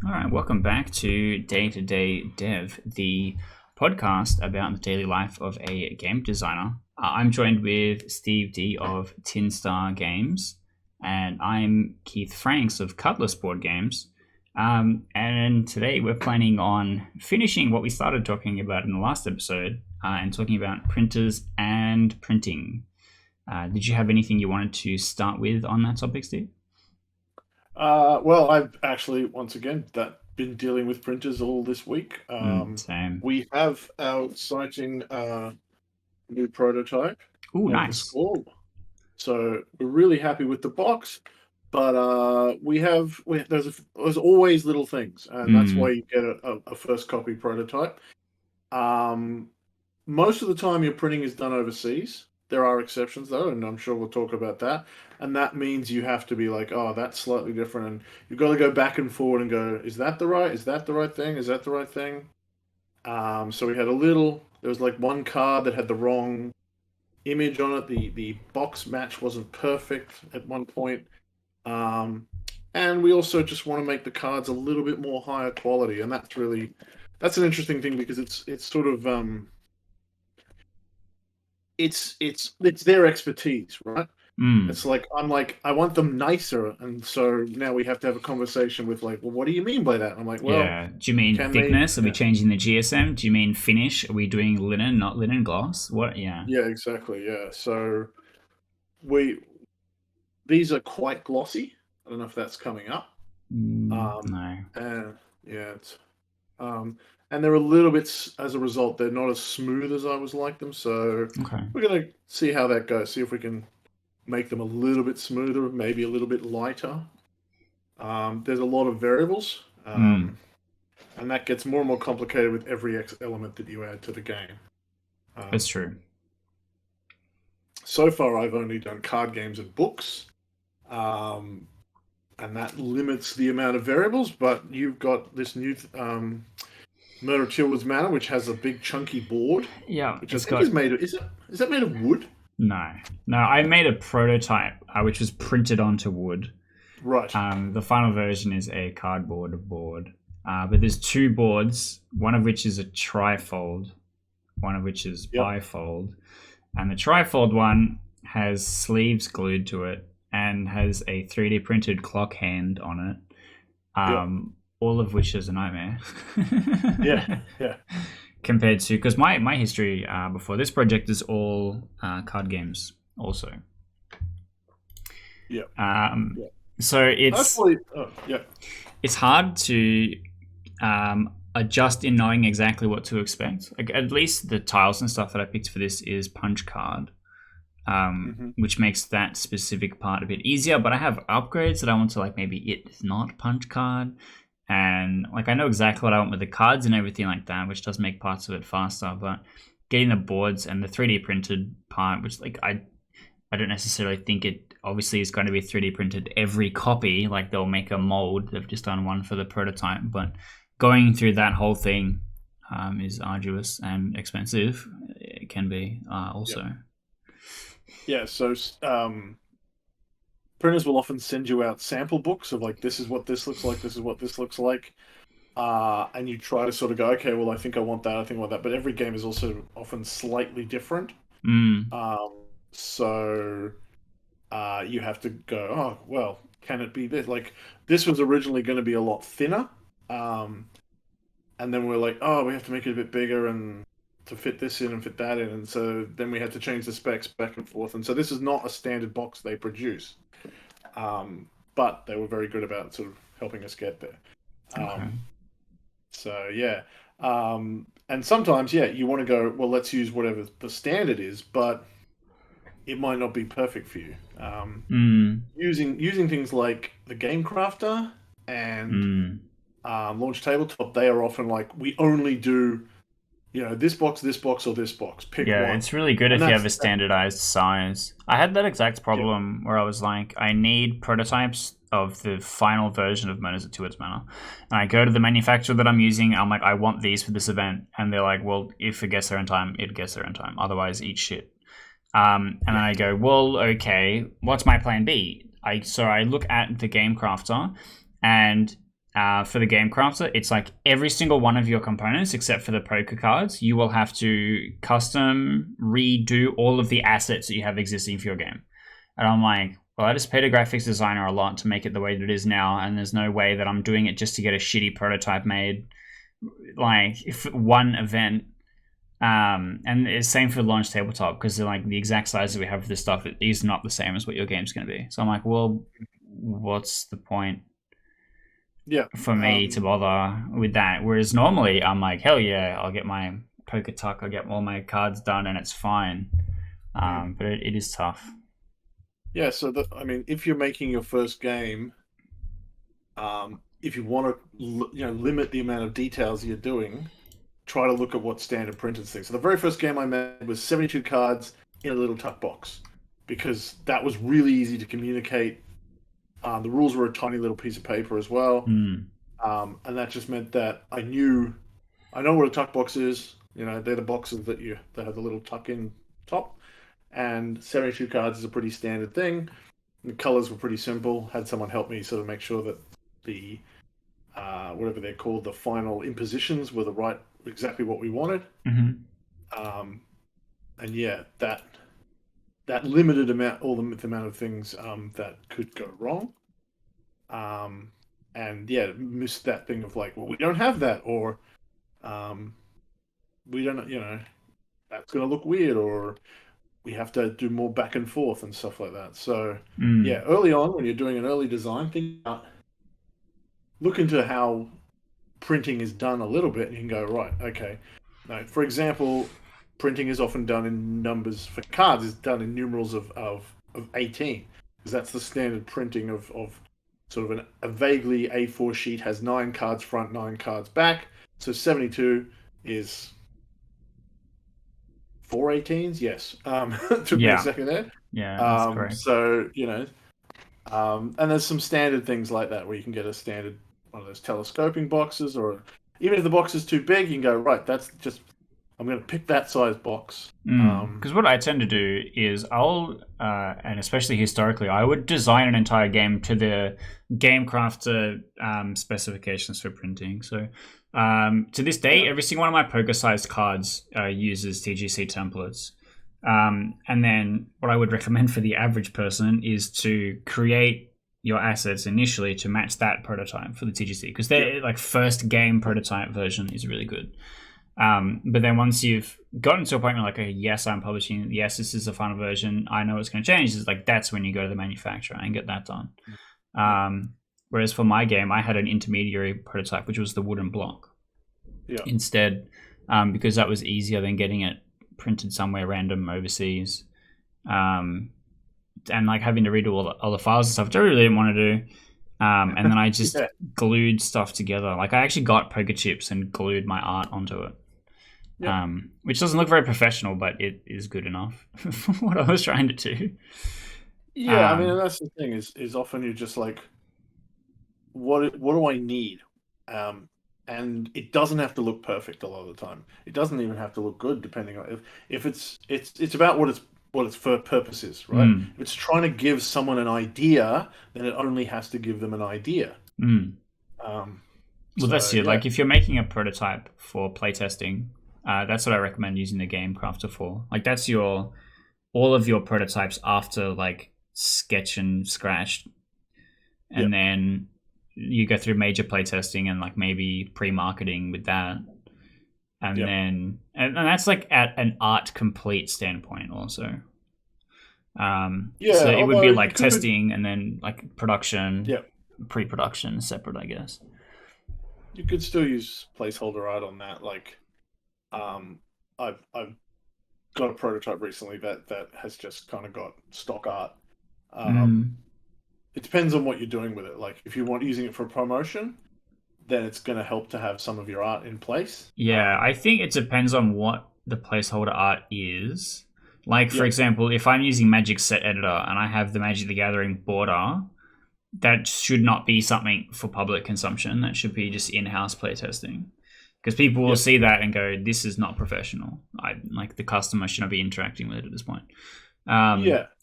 All right, welcome back to Day to Day Dev, the podcast about the daily life of a game designer. I'm joined with Steve Dee of Tin Star Games, and I'm Keith Franks of Cutlass Board Games. And today we're planning on finishing what we started talking about in the last episode and talking about printers and printing. Did you have anything you wanted to start with on that topic, Steve? Well, I've actually, once again, been dealing with printers all this week. Same. We have our exciting new prototype Oh, of the nice. score. So we're really happy with the box, but there's always little things, and that's why you get a first copy prototype. Most of the time, your printing is done overseas. There are exceptions, though, and I'm sure we'll talk about that. And that means you have to be like, oh, that's slightly different. And you've got to go back and forward and go, is that the right thing? Is that the right thing? So we had there was like one card that had the wrong image on it. The box match wasn't perfect at one point. And we also just want to make the cards a little bit more higher quality. And that's an interesting thing because it's sort of, it's their expertise, right? It's like I want them nicer, and so now we have to have a conversation with like, well, what do you mean by that? I'm like, well, Yeah. Do you mean thickness? Are we changing the GSM? Do you mean finish? Are we doing linen, not linen gloss? What? Yeah. Yeah, exactly. Yeah. So these are quite glossy. I don't know if that's coming up. No. And yeah, and they're a little bit, as a result, they're not as smooth as I was like them. So Okay. we're gonna see how that goes. See if we can make them a little bit smoother, maybe a little bit lighter. There's a lot of variables, and that gets more and more complicated with every element that you add to the game. That's true. So far, I've only done card games and books, and that limits the amount of variables. But you've got this new Murder Tilwood's Manor, which has a big chunky board. Yeah. Which I think is made of. Is that made of wood? No. I made a prototype which was printed onto wood. Right. The final version is a cardboard board, but there's two boards. One of which is a trifold, one of which is bifold, and the trifold one has sleeves glued to it and has a 3D printed clock hand on it. All of which is a nightmare. Yeah. Compared to, because my history before this project is all card games also. Yeah. So it's it's hard to adjust in knowing exactly what to expect. Like, at least the tiles and stuff that I picked for this is punch card, which makes that specific part a bit easier. But I have upgrades that I want to, like, maybe it's not punch card. And like, I know exactly what I want with the cards and everything like that, which does make parts of it faster. But getting the boards and the 3D printed part, which, like, I don't necessarily think it obviously is going to be 3D printed every copy. Like, they'll make a mold. They've just done one for the prototype, but going through that whole thing is arduous and expensive. It can be also. Yeah. So printers will often send you out sample books of like, this is what this looks like, this is what this looks like. And you try to sort of go, okay, well, I think I want that, but every game is also often slightly different. So you have to go, oh, well, can it be this? Like, this was originally going to be a lot thinner. And then we're like, oh, we have to make it a bit bigger and to fit this in and fit that in. And so then we had to change the specs back and forth. And so this is not a standard box they produce. But they were very good about sort of helping us get there. So yeah, and sometimes you want to go, well, let's use whatever the standard is, but it might not be perfect for you. Using things like the Game Crafter and Launch Tabletop, they are often like, we only do, this box, or this box. Pick one. Yeah, it's really good if you have a standardized size. I had that exact problem where I was like, I need prototypes of the final version of Murder Tilwood's Manor. And I go to the manufacturer that I'm using, I'm like, I want these for this event. And they're like, well, if it gets there in time, it gets there in time. Otherwise, eat shit. And then I go, well, okay, what's my plan B? So I look at the Game Crafter, and for the game crafter, it's like every single one of your components, except for the poker cards, you will have to custom redo all of the assets that you have existing for your game. And I'm like, well, I just paid a graphics designer a lot to make it the way that it is now, and there's no way that I'm doing it just to get a shitty prototype made, like if one event. And it's same for launch tabletop, because they're like the exact size that we have for this stuff is not the same as what your game's going to be. So I'm like, well, what's the point? Yeah, for me to bother with that. Whereas normally I'm like, hell yeah, I'll get my poker tuck, I'll get all my cards done, and it's fine. But it is tough. Yeah, so if you're making your first game, if you want to limit the amount of details you're doing, try to look at what standard printed things. So the very first game I made was 72 cards in a little tuck box, because that was really easy to communicate. The rules were a tiny little piece of paper as well, and that just meant that I know what a tuck box is. They're the boxes that have the little tuck in top, and 72 cards is a pretty standard thing. The colors were pretty simple. Had someone help me sort of make sure that the whatever they're called, the final impositions were exactly what we wanted. And yeah, that limited the amount of things that could go wrong. And yeah, missed that thing of like, well, we don't have that, or we don't, that's going to look weird, or we have to do more back and forth and stuff like that. So yeah, early on when you're doing an early design, look into how printing is done a little bit, and you can go, right, okay. Now, for example, printing is often done in numbers for cards, is done in numerals of 18, because that's the standard printing of sort of a vaguely A4 sheet has 9 cards front, 9 cards back. So 72 is 4 18s, yes. Took me a second there. Yeah, that's correct. So, and there's some standard things like that where you can get a standard one of those telescoping boxes, or even if the box is too big, you can go, right, I'm going to pick that size box. Because what I tend to do is and especially historically, I would design an entire game to the game crafter specifications for printing. So to this day, every single one of my poker-sized cards uses TGC templates. And then what I would recommend for the average person is to create your assets initially to match that prototype for the TGC, because their like first game prototype version is really good. But then once you've gotten to a point where like, okay, yes, I'm publishing, yes, this is the final version, I know it's going to change, is like that's when you go to the manufacturer and get that done. Whereas for my game, I had an intermediary prototype, which was the wooden block instead, because that was easier than getting it printed somewhere random overseas. And like having to redo all the files and stuff, which I really didn't want to do. And then I just glued stuff together. Like I actually got poker chips and glued my art onto it. Which doesn't look very professional, but it is good enough for what I was trying to do. Yeah, and that's the thing is often you're just like, what do I need? And it doesn't have to look perfect a lot of the time. It doesn't even have to look good, depending on if it's about what its for purpose is, right? If it's trying to give someone an idea, then it only has to give them an idea. Well, that's it. Yeah. Like if you're making a prototype for playtesting, that's what I recommend using the Game Crafter for. Like that's all of your prototypes after like sketch and scratch, and then you go through major playtesting and like maybe pre-marketing with that. And then, and that's like at an art complete standpoint also. So it would be like testing and then like production, pre-production separate, I guess. You could still use placeholder art on that. Like, I've got a prototype recently that has just kind of got stock art. It depends on what you're doing with it. Like, if you want using it for promotion, then it's going to help to have some of your art in place. Yeah, I think it depends on what the placeholder art is. Like, for example, if I'm using Magic Set Editor and I have the Magic the Gathering border, that should not be something for public consumption. That should be just in-house playtesting. Because people will see that and go, this is not professional. Like, the customer should not be interacting with it at this point.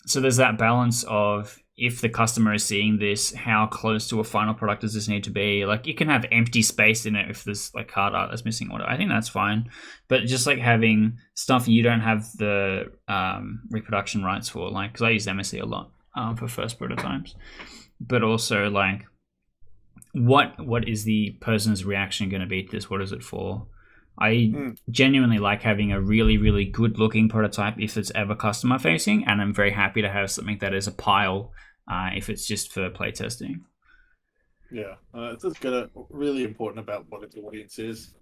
So there's that balance of, if the customer is seeing this, how close to a final product does this need to be? Like, you can have empty space in it if there's like card art that's missing order. I think that's fine. But just like having stuff you don't have the reproduction rights for, like, because I use MSC a lot for first prototypes, but also like, what is the person's reaction going to be to this? What is it for? I genuinely like having a really, really good looking prototype if it's ever customer facing, and I'm very happy to have something that is a pile if it's just for playtesting. Yeah, it's just really important about what its audience is.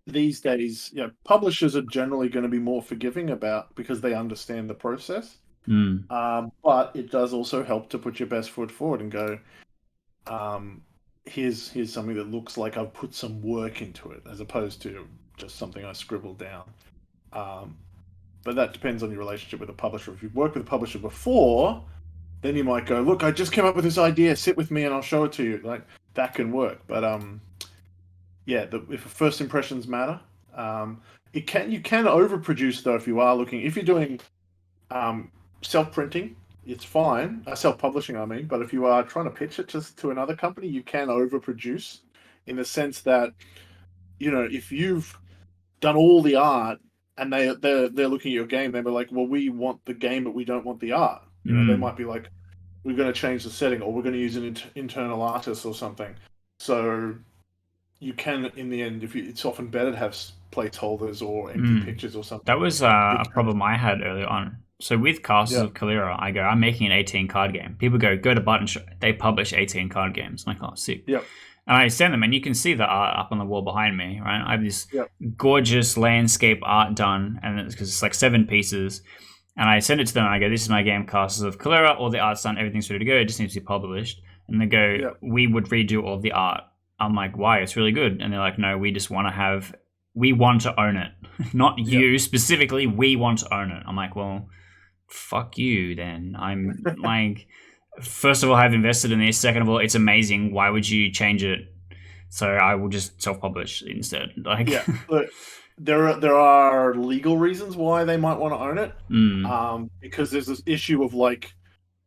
These days, publishers are generally going to be more forgiving because they understand the process. But it does also help to put your best foot forward and go, here's something that looks like I've put some work into it, as opposed to just something I scribbled down. But that depends on your relationship with the publisher. If you've worked with a publisher before, then you might go, look, I just came up with this idea, sit with me and I'll show it to you. Like, that can work. But if first impressions matter, you can overproduce though if you're doing self-printing. It's fine. Self-publishing, I mean. But if you are trying to pitch it to another company, you can overproduce, in the sense that, if you've done all the art and they're looking at your game, they'll be like, well, we want the game, but we don't want the art. They might be like, we're going to change the setting, or we're going to use an internal artist or something. So you can, in the end, it's often better to have placeholders or empty pictures or something. That was a problem I had early on. So with Castles of Kalira, I go, I'm making an 18 card game. People go to Button Shop. They publish 18 card games. I'm like, oh, sick. Yep. And I send them, and you can see the art up on the wall behind me, right? I have this gorgeous landscape art done, and it's like 7 pieces. And I send it to them, and I go, this is my game, Castles of Kalira. All the art's done. Everything's ready to go. It just needs to be published. And they go, we would redo all the art. I'm like, why? It's really good. And they're like, no, we just want to own it. Not you specifically. We want to own it. I'm like, well, fuck you then. I'm like, first of all, I've invested in this. Second of all, it's amazing. Why would you change it? So I will just self-publish instead. Like, but there are legal reasons why they might want to own it. Because there's this issue of, like,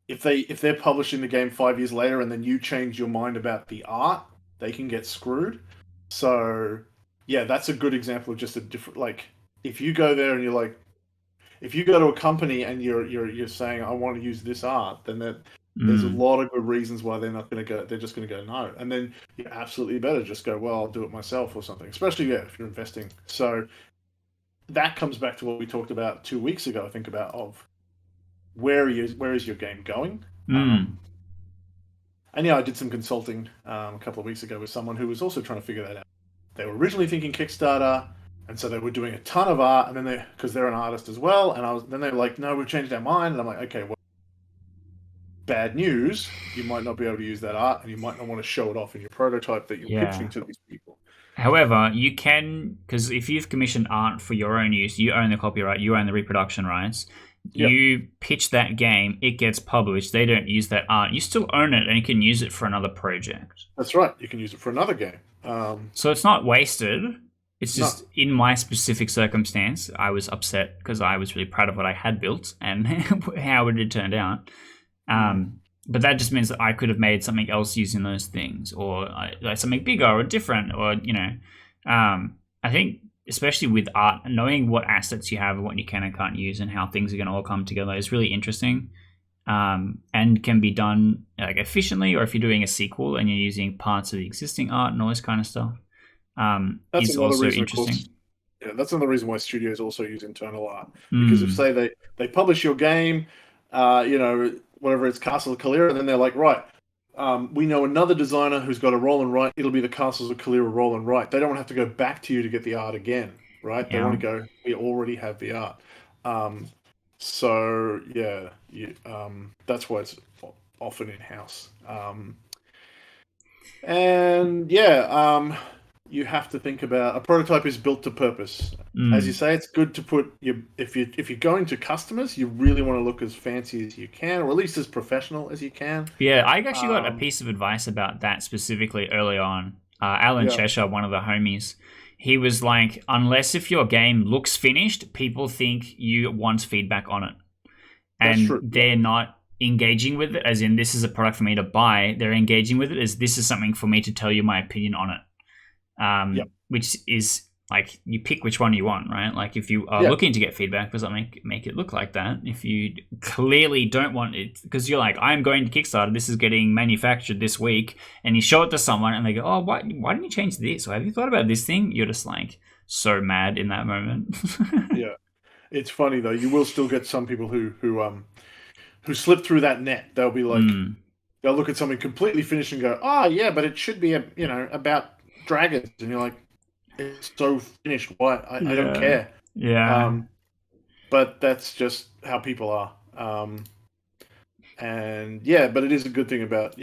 if they're publishing the game 5 years later and then you change your mind about the art, they can get screwed. So that's a good example of just a different, like, if you go there and you're like, if you go to a company and you're saying, I want to use this art, then there's a lot of good reasons why they're not going to go. They're just going to go no, and then you absolutely better just go, well, I'll do it myself or something. Especially if you're investing. So that comes back to what we talked about 2 weeks ago. I think about where is your game going. And I did some consulting a couple of weeks ago with someone who was also trying to figure that out. They were originally thinking Kickstarter. And so they were doing a ton of art, and then because they're an artist as well, and then they were like, no, we've changed our mind. And I'm like, okay, well, bad news. You might not be able to use that art, and you might not want to show it off in your prototype that you're pitching to these people. However, you can, because if you've commissioned art for your own use, you own the copyright, you own the reproduction rights. You pitch that game, it gets published. They don't use that art. You still own it, and you can use it for another project. That's right. You can use it for another game. So it's not wasted. It's just in my specific circumstance, I was upset because I was really proud of what I had built and how it had turned out. But that just means that I could have made something else using those things, or like something bigger or different, or I think especially with art, knowing what assets you have and what you can and can't use and how things are going to all come together is really interesting, and can be done like efficiently. Or if you're doing a sequel and you're using parts of the existing art and all this kind of stuff. That's also interesting. That's another reason why studios also use internal art, because if say they publish your game, whatever it's Castles of Kalira, and then they're like, right, we know another designer who's got a roll and write. It'll be the Castles of Kalira roll and write. They don't want to have to go back to you to get the art again, right? They want to go, we already have the art. That's why it's often in house. You have to think about a prototype is built to purpose. As you say, it's good to put if you're going to customers, you really want to look as fancy as you can, or at least as professional as you can. Yeah, I actually got a piece of advice about that specifically early on. Alan Cheshire, one of the homies, he was like, unless if your game looks finished, people think you want feedback on it. And they're not engaging with it, as in this is a product for me to buy. They're engaging with it as this is something for me to tell you my opinion on it. Which is like you pick which one you want, right? Like if you are looking to get feedback for something, make it look like that. If you clearly don't want it, because you're like, I'm going to Kickstarter, this is getting manufactured this week, and you show it to someone and they go, oh, why didn't you change this? Or have you thought about this thing? You're just like so mad in that moment. Yeah. It's funny though. You will still get some people who slip through that net. They'll be like, they'll look at something completely finished and go, "Oh yeah, but it should be about dragons," and you're like, "It's so finished. Why? I don't care." Yeah. But that's just how people are. And yeah, but it is a good thing about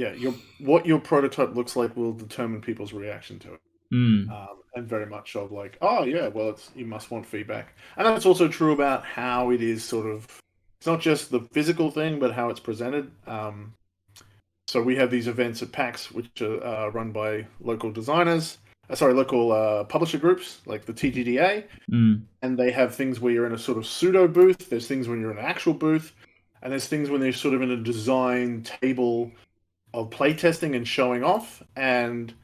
what your prototype looks like will determine people's reaction to it. And very much of like, oh yeah, well, you must want feedback, and that's also true about how it is sort of. It's not just the physical thing, but how it's presented. So we have these events at PAX, which are run by local designers. Local publisher groups like the TGDA, and they have things where you're in a sort of pseudo booth. There's things when you're in an actual booth, and there's things when they're sort of in a design table of playtesting and showing off. And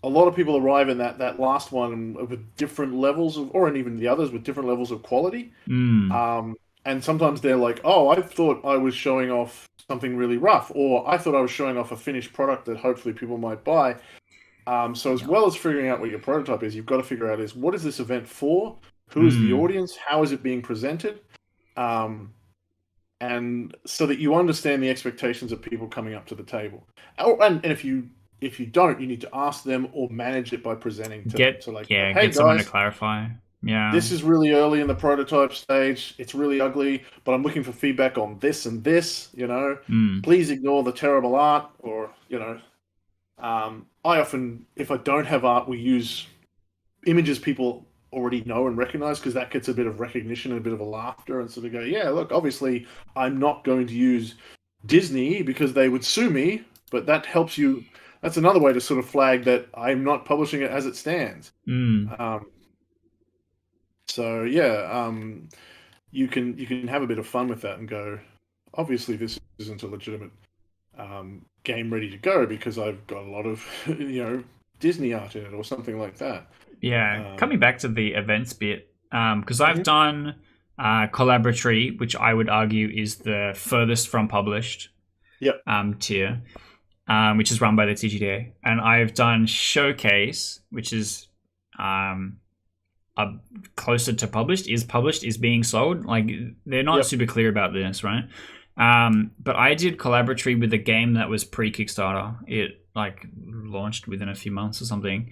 a lot of people arrive in that last one with different levels of, or even the others with different levels of quality. And sometimes they're like, oh, I thought I was showing off something really rough, or I thought I was showing off a finished product that hopefully people might buy. So as well as figuring out what your prototype is, you've got to figure out what is this event for? Who is the audience? How is it being presented? And so that you understand the expectations of people coming up to the table. And if you don't, you need to ask them or manage it by presenting to them. So like, hey get guys, someone to clarify. Yeah. This is really early in the prototype stage. It's really ugly, but I'm looking for feedback on this and this, Please ignore the terrible art, or, I often, if I don't have art, we use images people already know and recognize, because that gets a bit of recognition and a bit of a laughter, and sort of go, yeah, look, obviously I'm not going to use Disney because they would sue me, but that helps you. That's another way to sort of flag that I'm not publishing it as it stands. So yeah, you can have a bit of fun with that and go, obviously this isn't a legitimate game ready to go because I've got a lot of Disney art in it or something like that. Yeah, coming back to the events bit, because I've done collaboratory, which I would argue is the furthest from published tier, which is run by the TGDA, and I've done showcase, which is closer to published, is being sold. Like they're not super clear about this, right? But I did collaboratory with a game that was pre-Kickstarter. It like launched within a few months or something.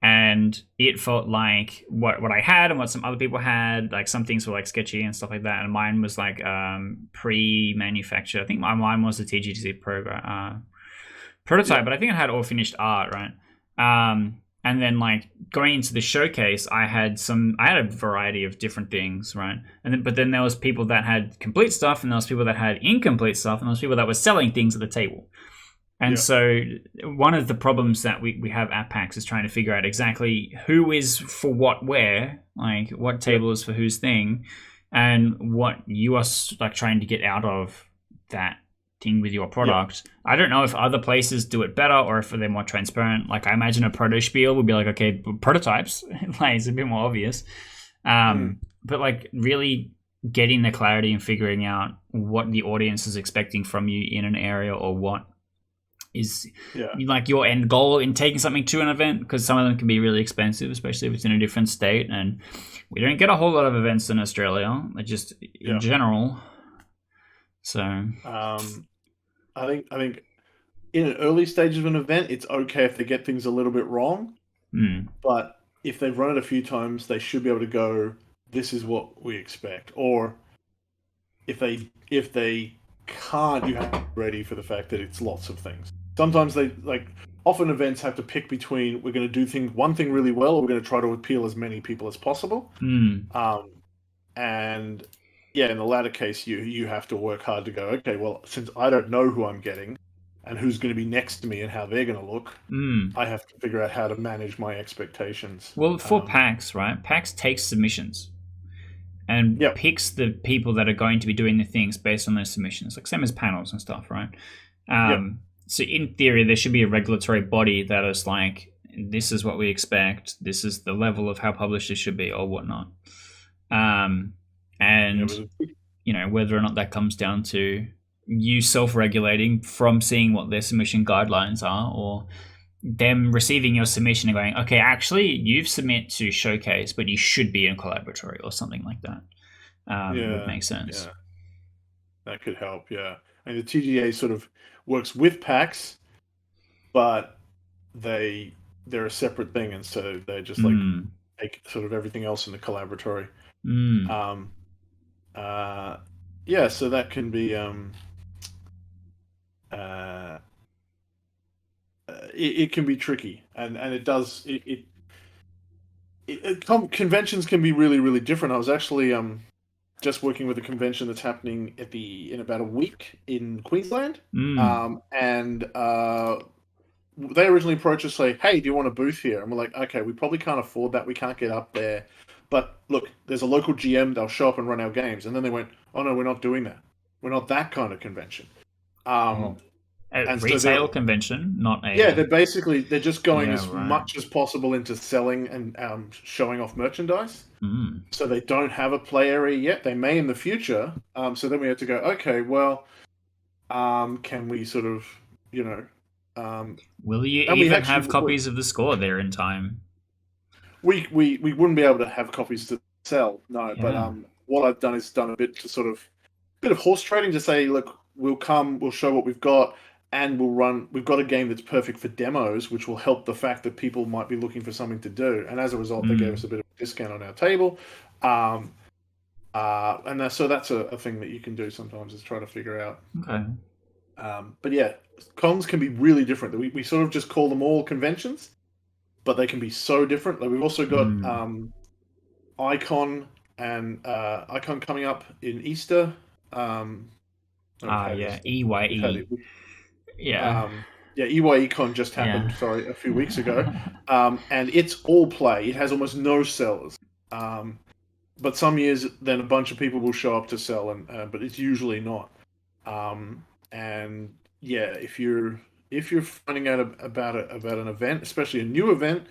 And it felt like what I had and what some other people had, like some things were like sketchy and stuff like that. And mine was like pre-manufactured. I think mine was a TGDC prototype, but I think it had all finished art, right? And then like going into the showcase, I had a variety of different things, right? But then there was people that had complete stuff, and there was people that had incomplete stuff, and there was people that were selling things at the table. And so one of the problems that we have at PAX is trying to figure out exactly who is for what where, like what table is for whose thing, and what you are like trying to get out of that thing with your product. I don't know if other places do it better or if they're more transparent. Like I imagine a proto spiel would be like, okay, prototypes, like it's a bit more obvious. But like really getting the clarity and figuring out what the audience is expecting from you in an area, or what is like your end goal in taking something to an event, because some of them can be really expensive, especially if it's in a different state, and we don't get a whole lot of events in Australia, just in general. So I think in an early stage of an event, it's okay if they get things a little bit wrong, but if they've run it a few times, they should be able to go, this is what we expect. Or if they can't, you have to be ready for the fact that it's lots of things. Sometimes often events have to pick between, we're going to do one thing really well, or we're going to try to appeal as many people as possible. And yeah, in the latter case, you have to work hard to go, okay, well, since I don't know who I'm getting and who's going to be next to me and how they're going to look, I have to figure out how to manage my expectations. Well, for PAX, right? PAX takes submissions. and Yep. picks the people that are going to be doing the things based on those submissions, like same as panels and stuff, right? Yep. So in theory, there should be a regulatory body that is like, this is what we expect, this is the level of how published it should be, or whatnot. And whether or not that comes down to you self-regulating from seeing what their submission guidelines are, or them receiving your submission and going, okay, actually, you've submit to Showcase, but you should be in Collaboratory or something like that. Would make sense. Yeah, that could help. Yeah, and the TGA sort of works with PAX, but they're a separate thing, and so they just like take sort of everything else in the Collaboratory. Yeah, so that can be it can be tricky, and it does conventions can be really, really different. I was actually just working with a convention that's happening in about a week in Queensland, and they originally approached us like, "Hey, do you want a booth here?" And we're like, "Okay, we probably can't afford that. We can't get up there, but look, there's a local GM. They'll show up and run our games." And then they went, "Oh no, we're not doing that. We're not that kind of convention." A retail convention, not a... Yeah, they're just going as much as possible into selling and showing off merchandise. So they don't have a play area yet. They may in the future. So then we had to go, okay, well, can we sort of, will you even have copies of the score there in time? We wouldn't be able to have copies to sell, no. Yeah. But what I've done is done a bit of horse trading to say, look, we'll show what we've got, and we've got a game that's perfect for demos, which will help the fact that people might be looking for something to do. And as a result, they gave us a bit of a discount on our table. And so that's a thing that you can do sometimes, is try to figure out. Okay. But yeah, cons can be really different. We sort of just call them all conventions, but they can be so different. Like, we've also got Icon coming up in Easter. EYE. EYECon just happened. Yeah. Sorry, a few weeks ago, and it's all play. It has almost no sellers. But some years, then a bunch of people will show up to sell, but it's usually not. And yeah, if you're finding out about an event, especially a new event,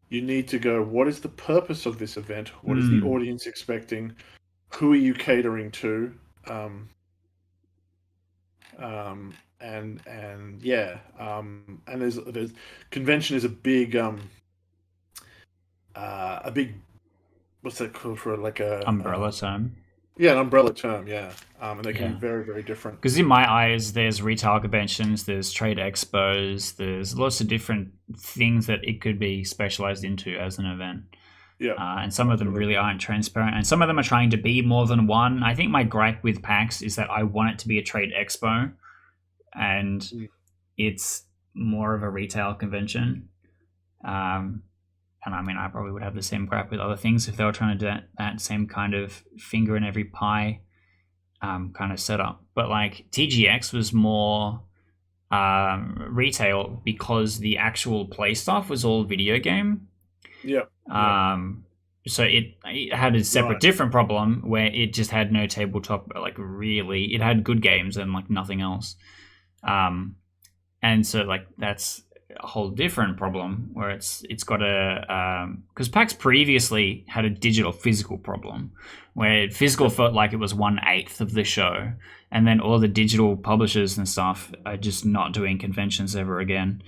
you need to go, what is the purpose of this event? What is the audience expecting? Who are you catering to? And there's convention is a big what's that called for, like a umbrella term? Yeah, an umbrella term. Yeah, and they can be very, very different. Because in my eyes, there's retail conventions, there's trade expos, there's lots of different things that it could be specialized into as an event. Yeah, and some of them really aren't transparent, and some of them are trying to be more than one. I think my gripe with PAX is that I want it to be a trade expo, and it's more of a retail convention. And I mean, I probably would have the same gripe with other things if they were trying to do that same kind of finger in every pie kind of setup. But like TGX was more retail because the actual play stuff was all video game. Yeah. So it had a separate different problem where it just had no tabletop. Like, really, it had good games and like nothing else. And so like that's a whole different problem where it's got a because PAX previously had a digital physical problem where physical felt like it was 1/8 of the show, and then all the digital publishers and stuff are just not doing conventions ever again.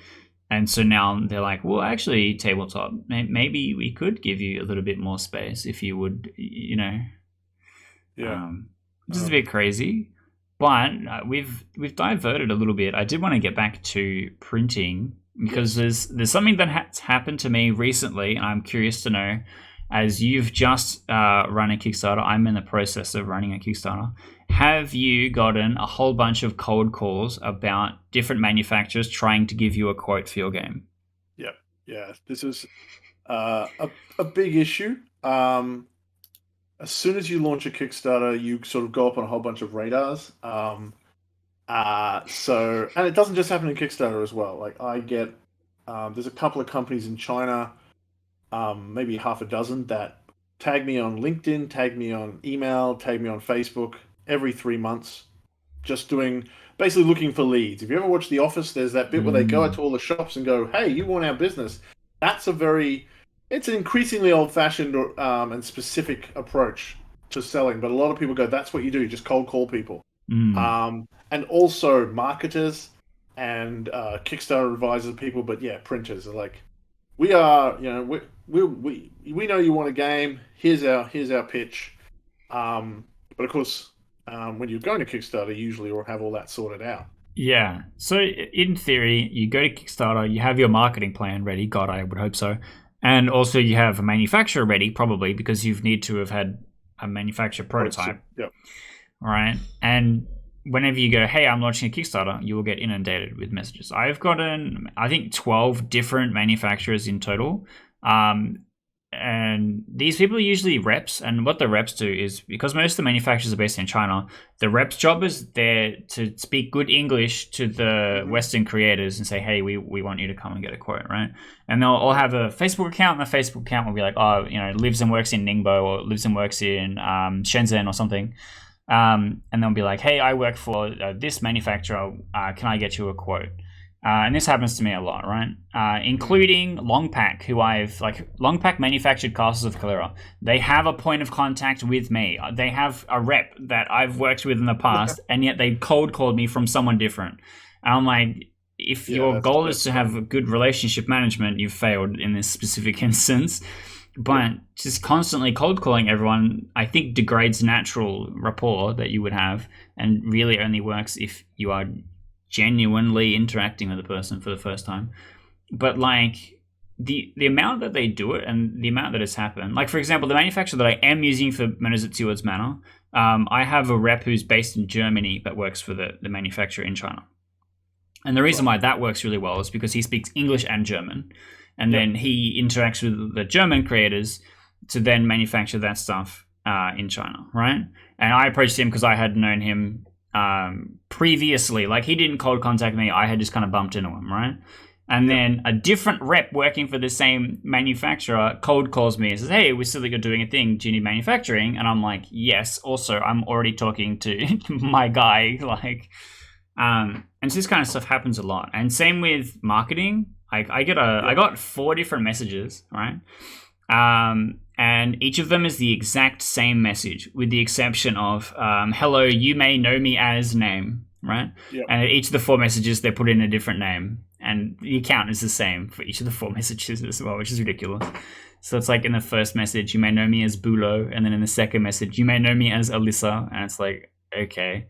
And so now they're like, well, actually, tabletop, maybe we could give you a little bit more space if you would, which is a bit crazy. But we've diverted a little bit. I did want to get back to printing because there's something that has happened to me recently, and I'm curious to know, as you've just run a Kickstarter, I'm in the process of running a Kickstarter. Have you gotten a whole bunch of cold calls about different manufacturers trying to give you a quote for your game? Yeah. This is a big issue. As soon as you launch a Kickstarter, you sort of go up on a whole bunch of radars. And it doesn't just happen in Kickstarter as well. Like, I get, there's a couple of companies in China, maybe half a dozen, that tag me on LinkedIn, tag me on email, tag me on Facebook every 3 months. Just doing basically looking for leads. If you ever watch The Office, there's that bit where they go out to all the shops and go, "Hey, you want our business?" That's it's an increasingly old-fashioned and specific approach to selling. But a lot of people go, "That's what you do. You just cold call people." And also marketers and Kickstarter advisors, people. But yeah, printers are like, we are. We know you want a game. Here's our pitch. But of course, when you're going to Kickstarter, usually you'll have all that sorted out. Yeah. So in theory, you go to Kickstarter, you have your marketing plan ready. God, I would hope so. And also you have a manufacturer ready, probably, because you need to have had a manufacturer prototype. Yep. All right. And whenever you go, hey, I'm launching a Kickstarter, you will get inundated with messages. I've gotten, I think, 12 different manufacturers in total. And these people are usually reps, and what the reps do is, because most of the manufacturers are based in China, the reps' job is there to speak good English to the Western creators and say, hey, we want you to come and get a quote, right? And they'll all have a Facebook account, and the Facebook account will be like, oh, lives and works in Ningbo, or lives and works in Shenzhen or something. And they'll be like, hey, I work for this manufacturer, can I get you a quote? And this happens to me a lot, right? Including Longpack, who Longpack manufactured Castles of Calera. They have a point of contact with me. They have a rep that I've worked with in the past, and yet they cold called me from someone different. And I'm like, if your goal is to have a good relationship management, you've failed in this specific instance. But just constantly cold calling everyone, I think, degrades natural rapport that you would have, and really only works if you are genuinely interacting with a person for the first time. But the amount that they do it and the amount that has happened, like for example, the manufacturer that I am using for Menors at Seward's Manor, I have a rep who's based in Germany but works for the manufacturer in China. And the reason why that works really well is because he speaks English and German, and then he interacts with the German creators to then manufacture that stuff in China, right? And I approached him because I had known him previously. Like, he didn't cold contact me, I had just kind of bumped into him, right? And then a different rep working for the same manufacturer cold calls me and says, hey, we see that you're doing a thing, do you need manufacturing? And I'm like, yes, also I'm already talking to my guy, and so this kind of stuff happens a lot. And same with marketing. I got 4 different messages, right? And each of them is the exact same message, with the exception of, hello, you may know me as name, right? Yep. And each of the 4 messages, they put in a different name. And the account is the same for each of the 4 messages as well, which is ridiculous. So it's like in the first message, you may know me as Bulo. And then in the second message, you may know me as Alyssa. And it's like, okay.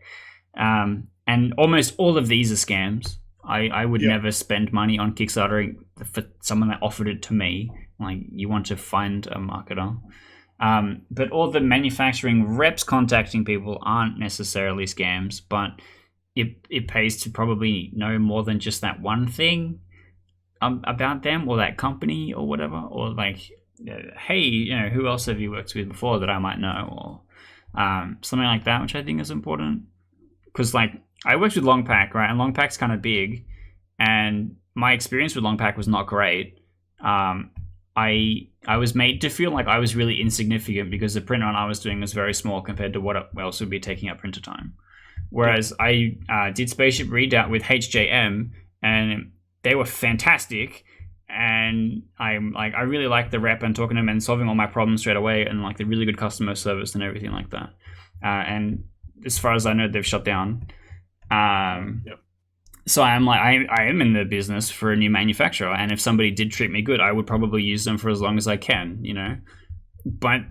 And almost all of these are scams. I would never spend money on Kickstarter for someone that offered it to me. Like, you want to find a marketer. But all the manufacturing reps contacting people aren't necessarily scams, but it pays to probably know more than just that one thing about them or that company or whatever. Or like, hey, who else have you worked with before that I might know? Or something like that, which I think is important. Because I worked with Longpack, right? And Longpack's kind of big, and my experience with Longpack was not great. I was made to feel like I was really insignificant because the print run I was doing was very small compared to what else would be taking up printer time. Whereas I did Spaceship Readout with HJM, and they were fantastic. And I really liked the rep and talking to them and solving all my problems straight away, and the really good customer service and everything like that. And as far as I know, they've shut down. So I am in the business for a new manufacturer, and if somebody did treat me good, I would probably use them for as long as I can, But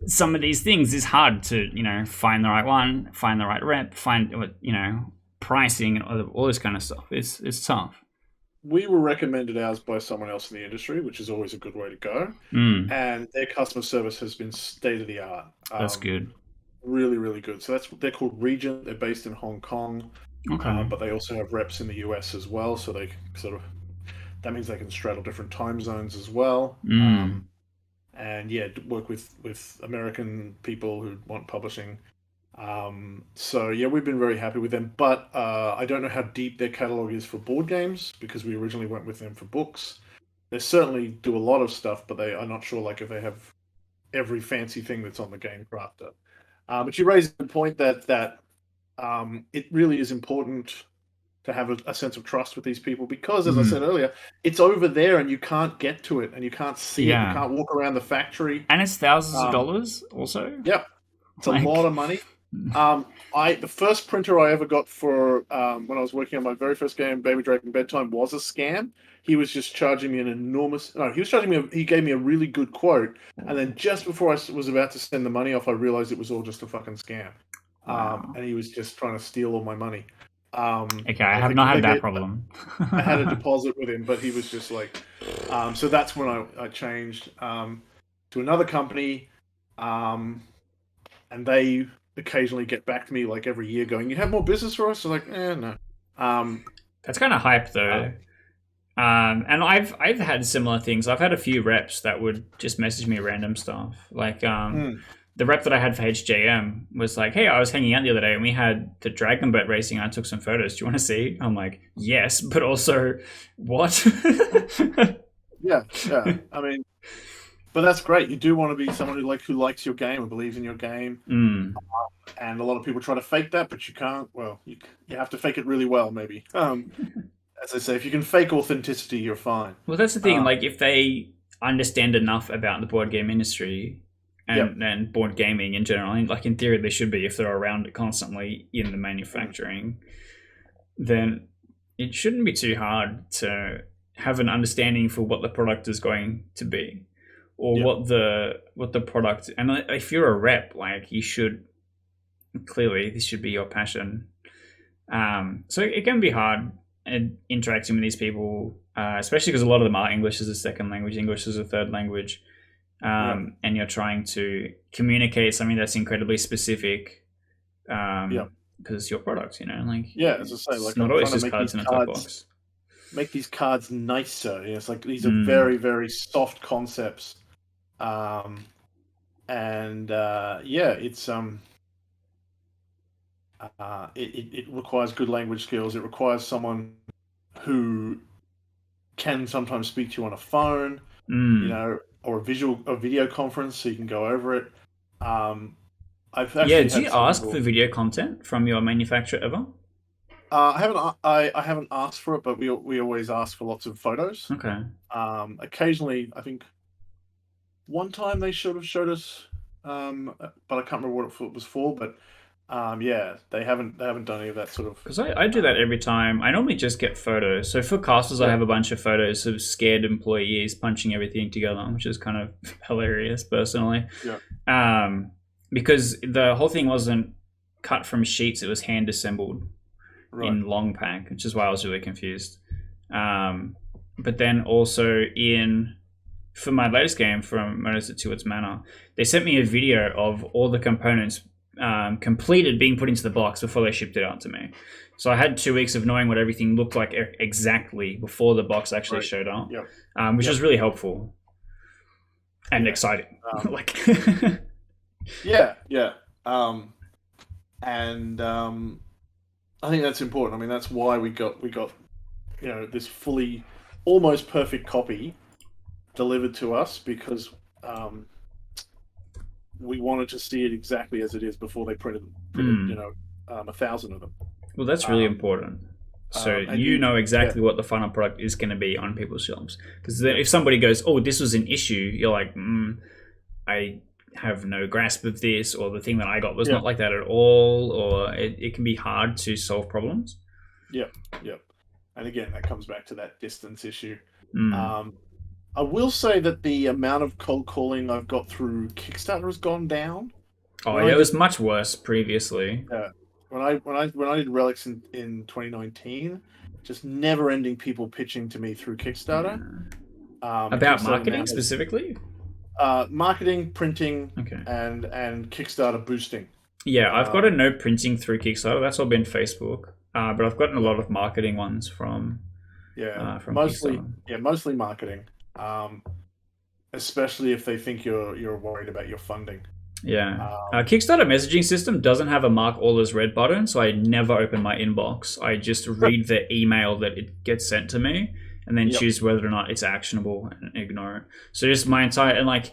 some of these things is hard to, find the right one, find the right rep, find pricing and all this kind of stuff. It's tough. We were recommended ours by someone else in the industry, which is always a good way to go. And their customer service has been state of the art. That's good. Really, really good. So they're called Regent. They're based in Hong Kong. Okay. But they also have reps in the US as well. So they that means they can straddle different time zones as well. And work with American people who want publishing. So we've been very happy with them. But I don't know how deep their catalog is for board games, because we originally went with them for books. They certainly do a lot of stuff, but they are not sure if they have every fancy thing that's on the Game Crafter. But you raise the point that it really is important to have a sense of trust with these people because, as I said earlier, it's over there and you can't get to it and you can't see it. You can't walk around the factory. And it's thousands of dollars also. Yep. It's a lot of money. The first printer I ever got for when I was working on my very first game, Baby Dragon Bedtime, was a scam. He was just charging me an enormous. No, he was charging me. He gave me a really good quote, and then just before I was about to send the money off, I realized it was all just a fucking scam. And he was just trying to steal all my money. Okay, I have not had that problem. I had a deposit with him, but he was just like. So that's when I changed to another company, and they occasionally get back to me like every year going, "You have more business for us?" So like, no. That's kind of hype though. And I've had similar things. I've had a few reps that would just message me random stuff. Like the rep that I had for HJM was like, "Hey, I was hanging out the other day and we had the Dragon Boat racing. I took some photos. Do you want to see?" I'm like, "Yes," but also, what? yeah. I mean, but that's great. You do want to be someone who likes your game and believes in your game. And a lot of people try to fake that, but you can't. Well, you have to fake it really well, maybe. As I say, if you can fake authenticity, you're fine. Well, that's the thing. Like, if they understand enough about the board game industry and board gaming in general, like in theory they should be, if they're around it constantly in the manufacturing, then it shouldn't be too hard to have an understanding for what the product is going to be, or what the product. And if you're a rep, like, you should clearly, this should be your passion. So it can be hard interacting with these people, especially because a lot of them are English as a second language, English as a third language, and you're trying to communicate something that's incredibly specific, because it's your product, like, as I say, like, it's not always just cards in a top box. Make these cards nicer. It's like these are very, very soft concepts, and it's it requires good language skills. It requires someone who can sometimes speak to you on a phone, or a video conference, so you can go over it. Do you ask for video content from your manufacturer ever? I haven't asked for it, but we always ask for lots of photos. Okay. Occasionally, I think one time they should have showed us, but I can't remember what it was for. But they haven't done any of that sort of. Because I do that every time. I normally just get photos. So for castles, I have a bunch of photos of scared employees punching everything together, which is kind of hilarious, personally. Yeah. Because the whole thing wasn't cut from sheets; it was hand assembled in long pack, which is why I was really confused. But then also for my latest game, from Murders at Tewit's Manor, they sent me a video of all the components completed being put into the box before they shipped it out to me. So I had 2 weeks of knowing what everything looked like exactly before the box actually showed up, which was really helpful and exciting. I think that's important. I mean, that's why we got this fully, almost perfect copy delivered to us, because we wanted to see it exactly as it is before they printed 1,000 of them. Well, that's really important. So you know exactly what the final product is going to be on people's shelves. Because if somebody goes, "Oh, this was an issue," you're like, I have no grasp of this, or the thing that I got was not like that at all, or it can be hard to solve problems. Yep. And again, that comes back to that distance issue. I will say that the amount of cold calling I've got through Kickstarter has gone down. It was much worse previously. Yeah. When I did Relics in 2019, just never-ending people pitching to me through Kickstarter. About marketing specifically? Marketing, printing, and Kickstarter boosting. Yeah, I've got no printing through Kickstarter. That's all been Facebook. But I've gotten a lot of marketing ones from mostly Kickstarter. Mostly marketing. Especially if they think you're worried about your funding. Yeah. Kickstarter messaging system doesn't have a mark all as read button, so I never open my inbox. I just read the email that it gets sent to me, and then choose whether or not it's actionable and ignore it. So just my entire, and like,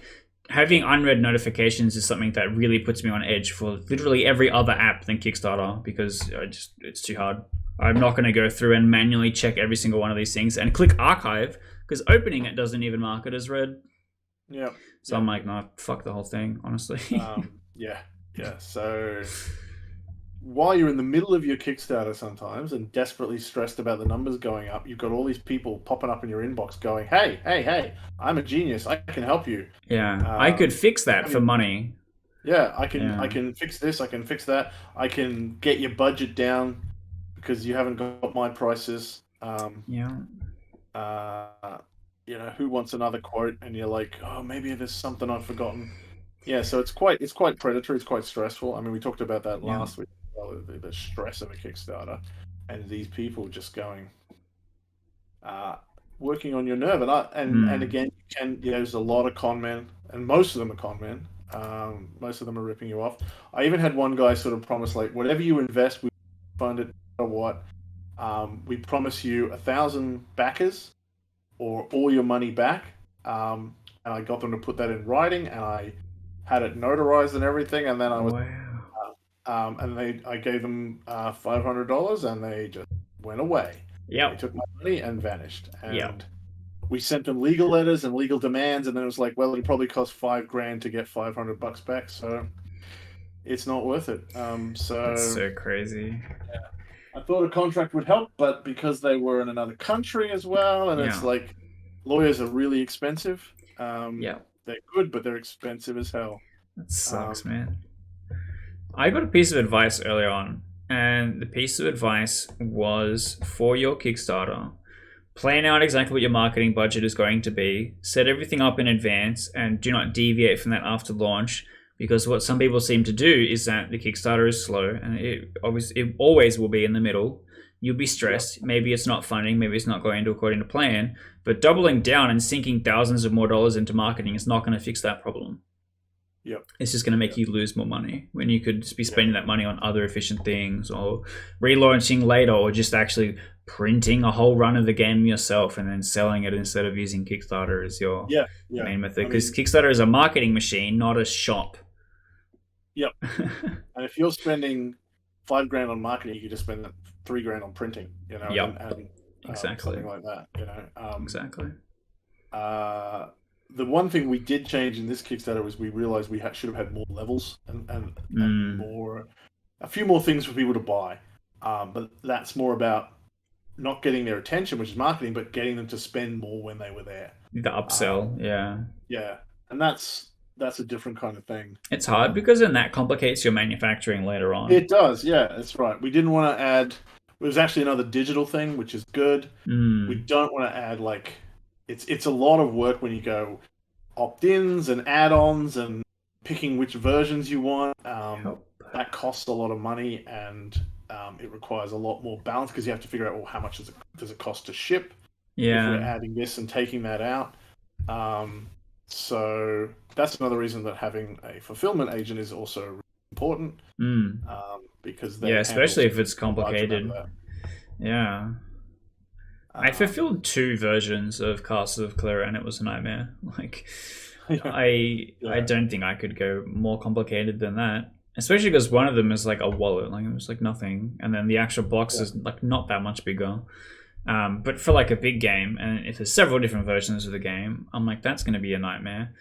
having unread notifications is something that really puts me on edge for literally every other app than Kickstarter, because it's too hard. I'm not going to go through and manually check every single one of these things and click archive, because opening it doesn't even mark it as read. Yeah. So I'm like, no, fuck the whole thing, honestly. Yeah. So while you're in the middle of your Kickstarter sometimes and desperately stressed about the numbers going up, you've got all these people popping up in your inbox going, hey, I'm a genius. I can help you. Yeah, I could fix that for money. Yeah, I can fix this. I can fix that. I can get your budget down because you haven't got my prices. Who wants another quote? And you're like, oh, maybe there's something I've forgotten. Yeah, so it's quite predatory. It's quite stressful. I mean, we talked about that last week. The stress of a Kickstarter, and these people just going, working on your nerve. And again, there's a lot of con men, and most of them are con men. Most of them are ripping you off. I even had one guy sort of promise, like, whatever you invest, we fund it no matter what. We promise you 1,000 backers or all your money back. And I got them to put that in writing, and I had it notarized and everything. And then I was, I gave them $500, and they just went away. Yeah, they took my money and vanished. And we sent them legal letters and legal demands, and then it was like, well, it'll probably cost $5,000 to get $500 back, so it's not worth it. That's so crazy. Yeah. I thought a contract would help, but because they were in another country as well, and it's like, lawyers are really expensive. They're good, but they're expensive as hell. That sucks, man. I got a piece of advice earlier on, and the piece of advice was, for your Kickstarter, plan out exactly what your marketing budget is going to be, set everything up in advance, and do not deviate from that after launch, because what some people seem to do is that the Kickstarter is slow, and it always will be in the middle. You'll be stressed. Maybe it's not funding, maybe it's not going according to plan, but doubling down and sinking thousands of more dollars into marketing is not going to fix that problem. It's just going to make you lose more money when you could be spending that money on other efficient things, or relaunching later, or just actually printing a whole run of the game yourself and then selling it instead of using Kickstarter as your main method. Because Kickstarter is a marketing machine, not a shop. And if you're spending $5,000 on marketing, you could just spend $3,000 on printing. And exactly, something like that. Exactly. The one thing we did change in this Kickstarter was we realized we should have had more levels and a few more things for people to buy. But that's more about not getting their attention, which is marketing, but getting them to spend more when they were there. The upsell, and that's a different kind of thing. It's hard because then that complicates your manufacturing later on. It does, that's right. We didn't want to add. It was actually another digital thing, which is good. We don't want to add it's a lot of work when you go opt-ins and add-ons and picking which versions you want. That costs a lot of money, and it requires a lot more balance because you have to figure out, well, how much does it cost to ship? If we're adding this and taking that out. So that's another reason that having a fulfillment agent is also really important. Because especially if it's complicated. I fulfilled 2 versions of Castle of Clear, and it was a nightmare. I don't think I could go more complicated than that. Especially because one of them is like a wallet, it was like nothing, and then the actual box is like not that much bigger. But for like a big game, and if there's several different versions of the game, I'm like, that's going to be a nightmare.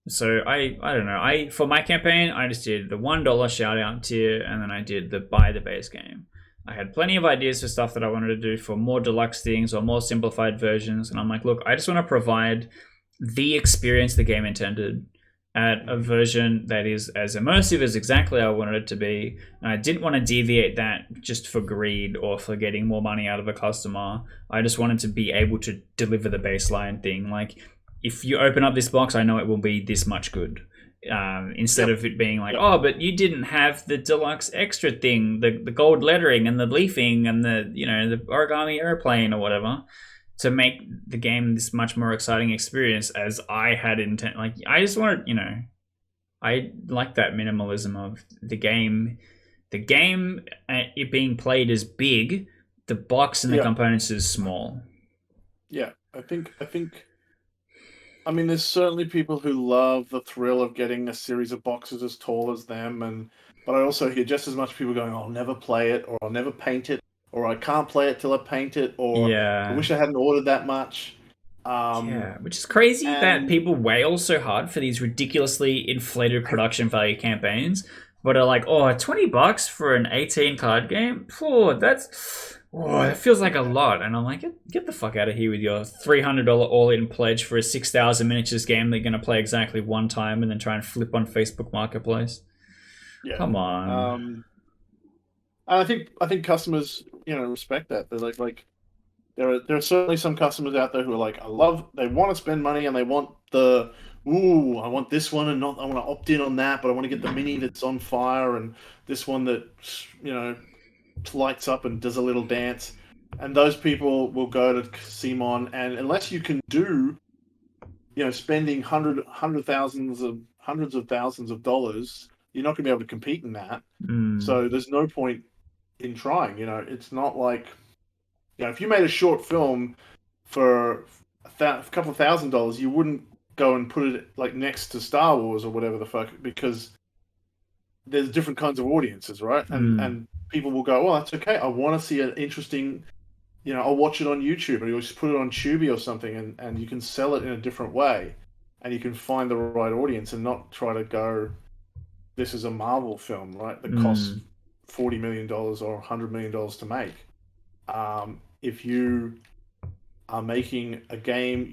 So I don't know. For my campaign, I just did the $1 shout out tier, and then I did the buy the base game. I had plenty of ideas for stuff that I wanted to do for more deluxe things or more simplified versions. And I'm like, look, I just want to provide the experience the game intended at a version that is as immersive as exactly I wanted it to be. And I didn't want to deviate that just for greed or for getting more money out of a customer. I just wanted to be able to deliver the baseline thing. Like, if you open up this box, I know it will be this much good. Instead of it being like, oh, but you didn't have the deluxe extra thing, the gold lettering and the leafing and the origami airplane or whatever, to make the game this much more exciting experience as I had intent. Like, I just wanted, I like that minimalism of the game. The game, it being played as big, the box and the components is small. I think I mean, there's certainly people who love the thrill of getting a series of boxes as tall as them, but I also hear just as much people going, "I'll never play it," or "I'll never paint it," or "I can't play it till I paint it," or "I Yeah. wish I hadn't ordered that much." Yeah, which is crazy that And people wail so hard for these ridiculously inflated production value campaigns, but are like, oh, $20 for an 18 card game? That feels like a lot. And I'm like, get the fuck out of here with your $300 all-in pledge for a 6,000 miniatures game that you're gonna play exactly one time and then try and flip on Facebook Marketplace. yeah, Come on. and I think customers, respect that. They're like there are certainly some customers out there who are like, they want to spend money and they want I want this one and not, I want to opt in on that, but I want to get the mini that's on fire and this one that, you know, lights up and does a little dance. And those people will go to Simon, and unless you can do, spending hundreds of thousands of dollars, you're not going to be able to compete in that. Mm. So there's no point in trying. It's not like, if you made a short film for a couple of $1,000, you wouldn't go and put it like next to Star Wars or whatever the fuck, because there's different kinds of audiences, right? And people will go, well, that's okay. I want to see an interesting, I'll watch it on YouTube, or you'll just put it on Tubi or something, and you can sell it in a different way, and you can find the right audience and not try to go, this is a Marvel film, right? That costs $40 million or $100 million to make. If you are making a game,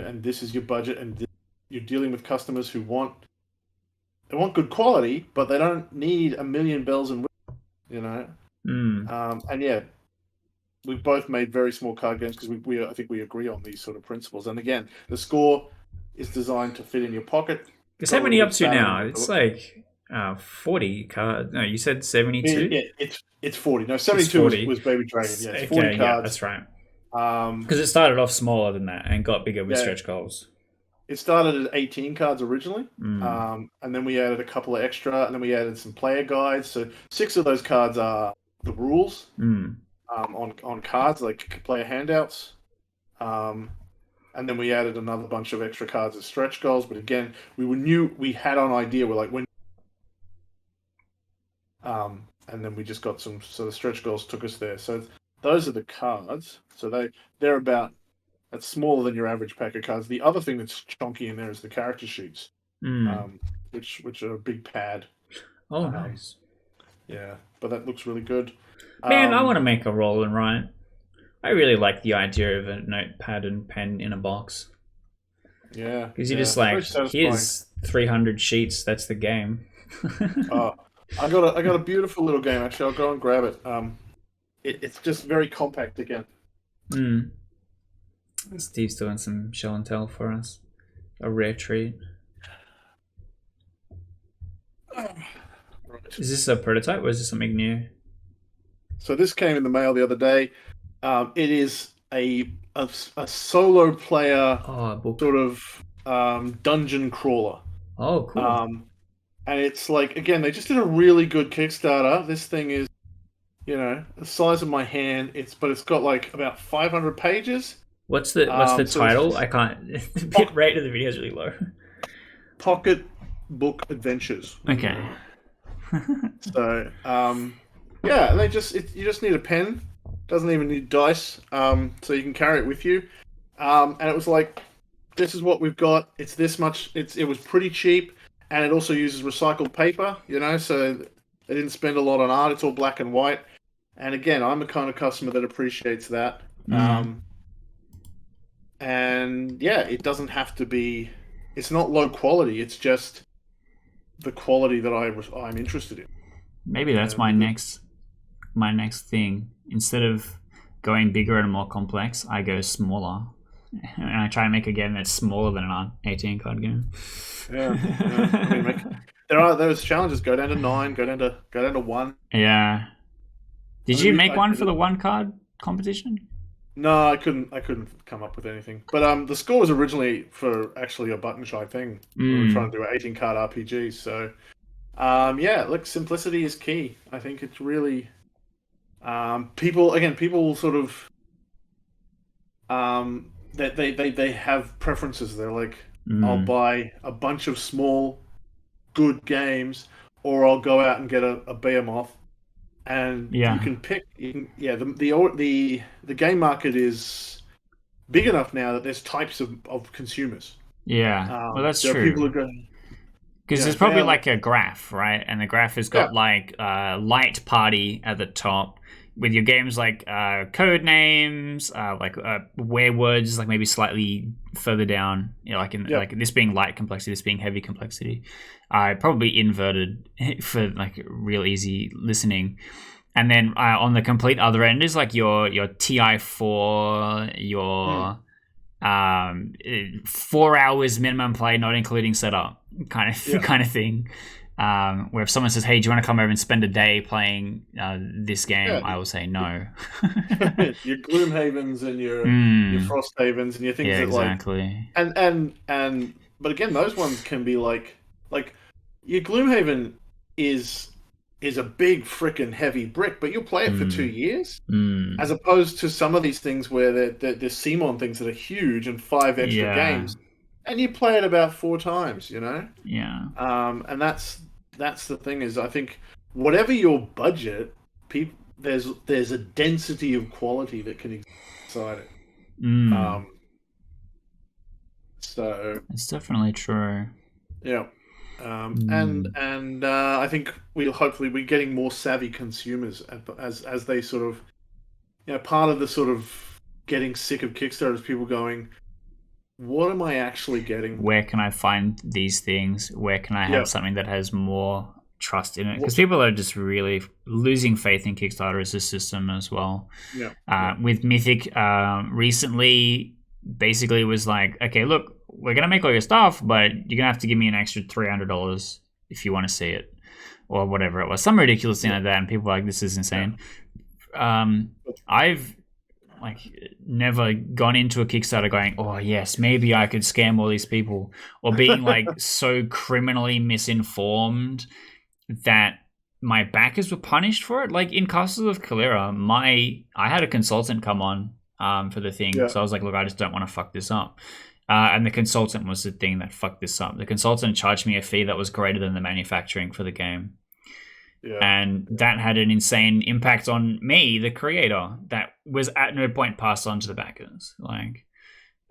and this is your budget, and you're dealing with customers who want good quality, but they don't need a million bells and whistles, and yeah, we've both made very small card games because I think we agree on these sort of principles. And again, the score is designed to fit in your pocket. How many up to now? It's like 40 cards. No, you said 72? Yeah, it's 40. No, 72 was Baby Dragon. Yeah, it's 40 cards. Yeah, that's right. Because it started off smaller than that and got bigger with stretch goals. It started at 18 cards originally, and then we added a couple of extra, and then we added some player guides. So 6 of those cards are the rules on cards, like player handouts. And then we added another bunch of extra cards as stretch goals. But again, we had an idea. We're like, and then we just got some. So the stretch goals took us there. So those are the cards. So they're about. That's smaller than your average pack of cards. The other thing that's chunky in there is the character sheets, which are a big pad. Oh, nice. Yeah, but that looks really good. Man, I want to make a roll and write. I really like the idea of a notepad and pen in a box. Yeah, because you're just like, here's 300 sheets. That's the game. I got a beautiful little game. Actually, I'll go and grab it. It's just very compact again. Steve's doing some show and tell for us. A rare treat. Right. Is this a prototype or is this something new? So this came in the mail the other day. It is a solo player sort of dungeon crawler. Oh, cool. And it's like, again, they just did a really good Kickstarter. This thing is, the size of my hand. But it's got like about 500 pages. What's the title? I can't. The bit rate of the video is really low. Pocket Book Adventures. Okay. So, yeah, you just need a pen. Doesn't even need dice, so you can carry it with you. And it was like, this is what we've got. It's this much. It was pretty cheap, and it also uses recycled paper. So they didn't spend a lot on art. It's all black and white. And again, I'm the kind of customer that appreciates that. And yeah, it doesn't have to be. It's not low quality. It's just the quality that I'm interested in. Maybe that's my next thing. Instead of going bigger and more complex, I go smaller, and I try and make a game that's smaller than an 18 card game. Yeah. I mean, there are those challenges. Go down to 9. Go down to 1. Yeah. Did you make one for the 1 card competition? No, I couldn't come up with anything. But the score was originally for actually a button shy thing. We were trying to do an 18 card RPG. So yeah, look, simplicity is key. I think it's really people sort of they have preferences. They're like, I'll buy a bunch of small, good games, or I'll go out and get a behemoth. And you Yeah. can pick. The game market is big enough now that there's types of consumers. Yeah. Well, that's There are people true. who go, Because there's probably like a graph, right? And the graph has yeah, got like light party at the top with your games like code names, like where words like maybe slightly further down, you know, like in yeah, like this being light complexity, this being heavy complexity. Probably inverted for like real easy listening. And then on the complete other end is like your TI4, mm, your 4 hours minimum play, not including setup, kind of yeah, kind of thing. Where if someone says, "Hey, do you want to come over and spend a day playing this game?" yeah. I will say no. Your Gloomhavens and your Mm, Frosthavens and your things yeah, that like exactly. and but again, those ones can be like your Gloomhaven is is a big freaking heavy brick, but you'll play it for 2 years. As Mm, opposed to some of these things where there's Simon things that are huge and 5 extra yeah, games, and you play it about 4 times, you know. yeah. And that's the thing is I think whatever your budget, people there's a density of quality that can exist inside it. Mm, Um, so it's definitely true. yeah, Mm, and I think we'll hopefully we're getting more savvy consumers as they sort of part of the sort of getting sick of Kickstarters, people going, what am I actually getting? where can I find these things? Where can I Yeah, have something that has more trust in it? what, Because people are just really losing faith in Kickstarter as a system as well. yeah, yeah, With Mythic, recently, basically was like, okay, look, we're gonna make all your stuff, but you're gonna have to give me an extra $300 if you want to see it, or whatever it was, some ridiculous thing yeah, like that. And people were like, this is yeah. insane. I've like never gone into a Kickstarter going, oh yes, maybe I could scam all these people, or being like so criminally misinformed that my backers were punished for it. Like in Castles of Calera, I had a consultant come on for the thing, Yeah, so I was like, look, I just don't want to fuck this up. And the consultant was the thing that fucked this up. The consultant charged me a fee that was greater than the manufacturing for the game. yeah, And that had an insane impact on me, the creator, that was at no point passed on to the backers.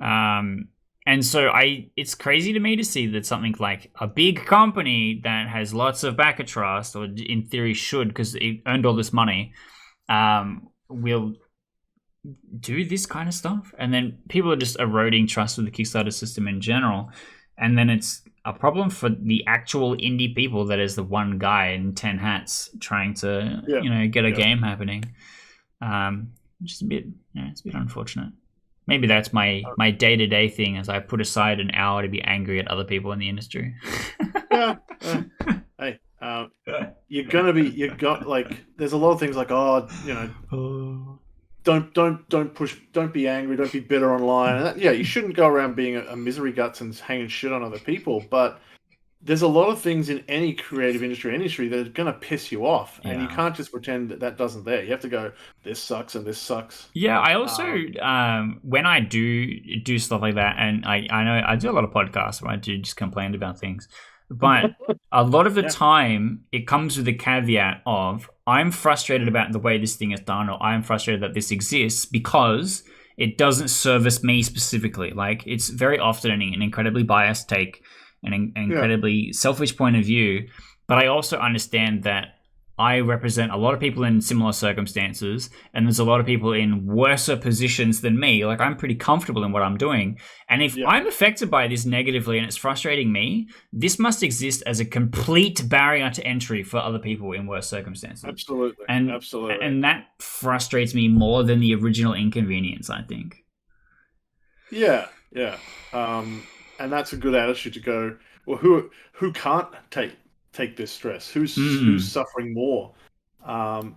Um, and so it's crazy to me to see that something like a big company that has lots of backer trust, or in theory should, because it earned all this money, will do this kind of stuff. And then people are just eroding trust with the Kickstarter system in general. And then it's a problem for the actual indie people that is the one guy in 10 hats trying to, yeah, get a yeah. game happening. Which is a bit, it's a bit unfortunate. Maybe that's my day-to-day thing, as I put aside an hour to be angry at other people in the industry. Yeah. Hey, you got like there's a lot of things like don't push, don't be angry, don't be bitter online. And yeah, you shouldn't go around being a misery guts and hanging shit on other people. But there's a lot of things in any creative industry that are going to piss you off, and you Yeah. can't just pretend that doesn't there. You have to go, this sucks and this sucks. Yeah, I also when I do stuff like that, and I know I do a lot of podcasts where I do just complain about things, but a lot of the Yeah, time it comes with the caveat of I'm frustrated about the way this thing is done, or I'm frustrated that this exists because it doesn't service me specifically. Like it's very often an incredibly biased take, an yeah, incredibly selfish point of view, but I also understand that I represent a lot of people in similar circumstances, and there's a lot of people in worser positions than me. Like, I'm pretty comfortable in what I'm doing. And if yeah. I'm affected by this negatively and it's frustrating me, this must exist as a complete barrier to entry for other people in worse circumstances. Absolutely, And absolutely. and that frustrates me more than the original inconvenience, I think. Yeah, yeah. And that's a good attitude to go. Well, who can't take this stress? Who's Mm. suffering more? Um,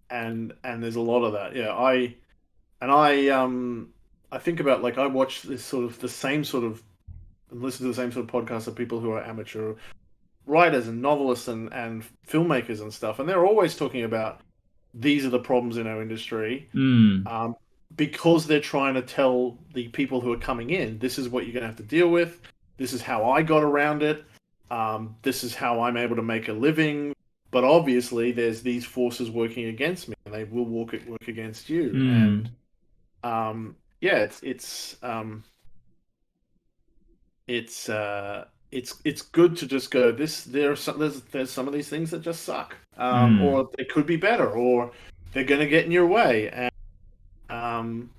and there's a lot of that. Yeah, I think about like I watch this sort of the same sort of and listen to the same sort of podcasts of people who are amateur writers and novelists and filmmakers and stuff, and they're always talking about these are the problems in our industry. Mm. Because they're trying to tell the people who are coming in, this is what you're going to have to deal with. This is how I got around it. This is how I'm able to make a living. But obviously, there's these forces working against me, and they will work against you. And yeah, it's good to just go. There's some of these things that just suck, or they could be better, or they're going to get in your way. And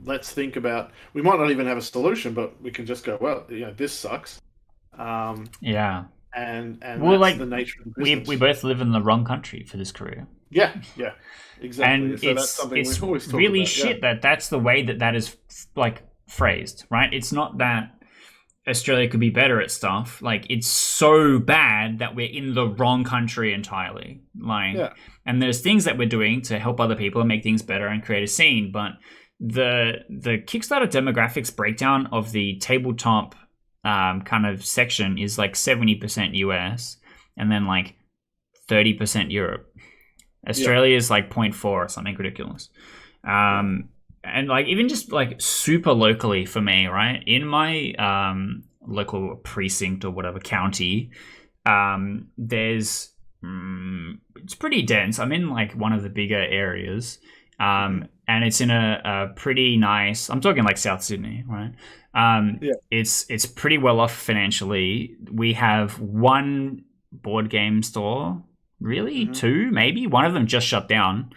let's think about. We might not even have a solution, but we can just go. Well, this sucks. Yeah. And well, that's the nature of the business. We both live in the wrong country for this career. Yeah, exactly. And so that's something we always talk really about. Shit that's the way that is like phrased, right? It's not that Australia could be better at stuff. Like, it's so bad that we're in the wrong country entirely. And there's things that we're doing to help other people and make things better and create a scene, but the Kickstarter demographics breakdown of the tabletop kind of section is like 70% US and then like 30% Europe. Australia is like 0.4 or something ridiculous. And like even just like super locally for me, right? In my local precinct or whatever county, there's it's pretty dense. I'm in like one of the bigger areas, and it's in a pretty nice. I'm talking like South Sydney, right? It's pretty well off financially. We have one board game store, really two, maybe. One of them just shut down.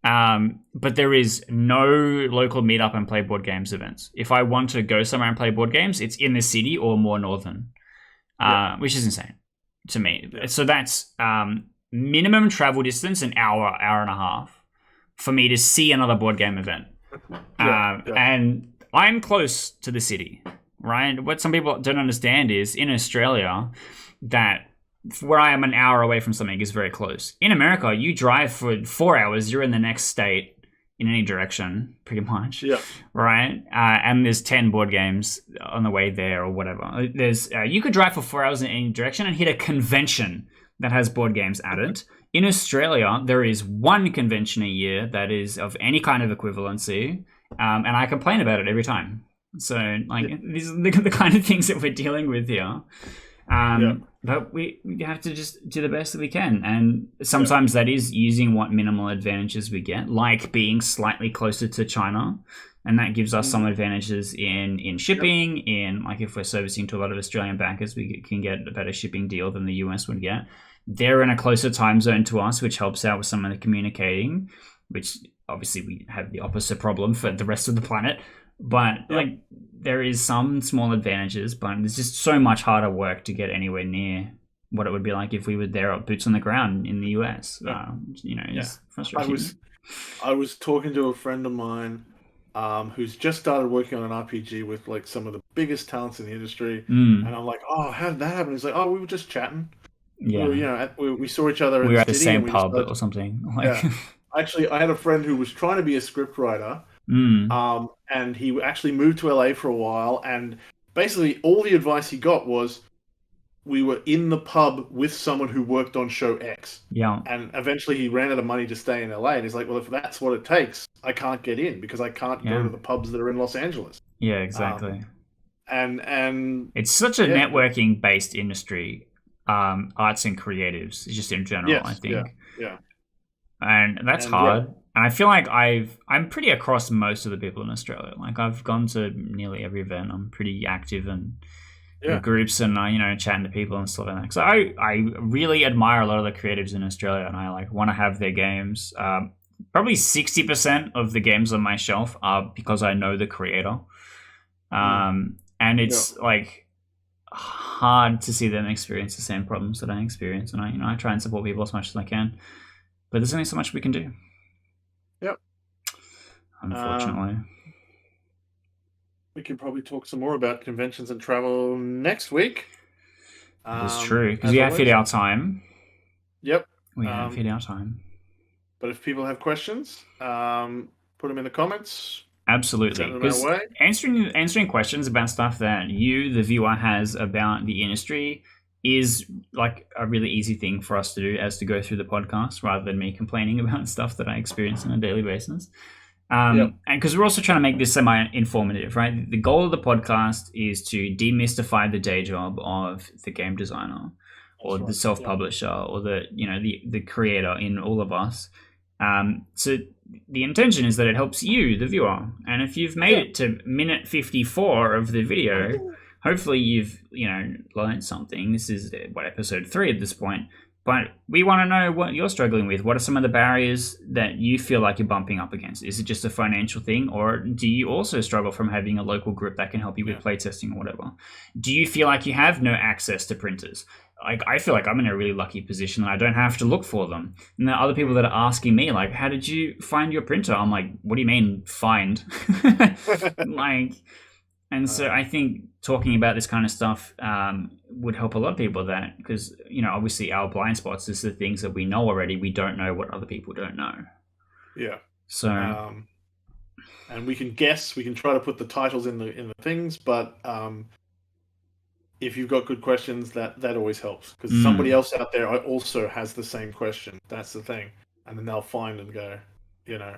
But there is no local meetup and play board games events. If I want to go somewhere and play board games, it's in the city or more northern, which is insane to me. So that's minimum travel distance, an hour and a half for me to see another board game event. And I'm close to the city, right? What some people don't understand is in Australia that where I am an hour away from something is very close. In America, you drive for 4 hours, you're in the next state in any direction, pretty much. Yeah. Right? And there's 10 board games on the way there or whatever. There's you could drive for 4 hours in any direction and hit a convention that has board games at it. In Australia, there is one convention a year that is of any kind of equivalency, and I complain about it every time. So, these are the kind of things that we're dealing with here. But we have to just do the best that we can. And sometimes that is using what minimal advantages we get, like being slightly closer to China. And that gives us some advantages in shipping, in like if we're servicing to a lot of Australian backers, we can get a better shipping deal than the US would get. They're in a closer time zone to us, which helps out with some of the communicating, which obviously we have the opposite problem for the rest of the planet. But there is some small advantages, but it's just so much harder work to get anywhere near what it would be like if we were there, boots on the ground in the US. It's frustrating. I was talking to a friend of mine who's just started working on an RPG with like some of the biggest talents in the industry, and I'm like, "Oh, how did that happen?" He's like, "Oh, we were just chatting. Yeah, we saw each other. We were at the same pub or something." Actually, I had a friend who was trying to be a scriptwriter. And he actually moved to LA for a while, and basically all the advice he got was we were in the pub with someone who worked on show X. Yeah. And eventually he ran out of money to stay in LA, and he's like, well, if that's what it takes, I can't get in because I can't go to the pubs that are in Los Angeles. Yeah, exactly. And it's such a networking based industry, arts and creatives, just in general, I think. Yeah. And that's hard. And I feel like I'm pretty across most of the people in Australia. Like I've gone to nearly every event. I'm pretty active in groups and chatting to people and stuff like that. So I really admire a lot of the creatives in Australia, and I like want to have their games. Probably 60% of the games on my shelf are because I know the creator. And it's like hard to see them experience the same problems that I experience, and I try and support people as much as I can. But there's only so much we can do. Yep. Unfortunately. We can probably talk some more about conventions and travel next week. That's true, because we have hit our time. Yep. We have hit our time. But if people have questions, put them in the comments. Absolutely. Because answering questions about stuff that you, the viewer, has about the industry is like a really easy thing for us to do, as to go through the podcast rather than me complaining about stuff that I experience on a daily basis. And because we're also trying to make this semi-informative, right? The goal of the podcast is to demystify the day job of the game designer or the self-publisher or the creator in all of us. So the intention is that it helps you, the viewer. And if you've made it to minute 54 of the video, hopefully you've learned something. This is episode 3 at this point. But we want to know what you're struggling with. What are some of the barriers that you feel like you're bumping up against? Is it just a financial thing, or do you also struggle from having a local group that can help you with playtesting or whatever? Do you feel like you have no access to printers? Like, I feel like I'm in a really lucky position that I don't have to look for them. And there are other people that are asking me, like, how did you find your printer? I'm like, what do you mean, find? So I think talking about this kind of stuff would help a lot of people because, obviously our blind spots is the things that we know already. We don't know what other people don't know. Yeah. So... and we can guess, we can try to put the titles in the things, but if you've got good questions, that always helps. Because somebody else out there also has the same question. That's the thing. And then they'll find and go,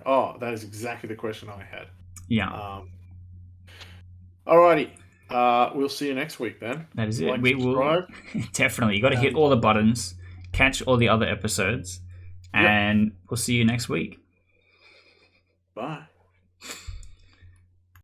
oh, that is exactly the question I had. Yeah. Alrighty. We'll see you next week then. That is it. We will definitely. You got to hit all the buttons, catch all the other episodes, and we'll see you next week. Bye.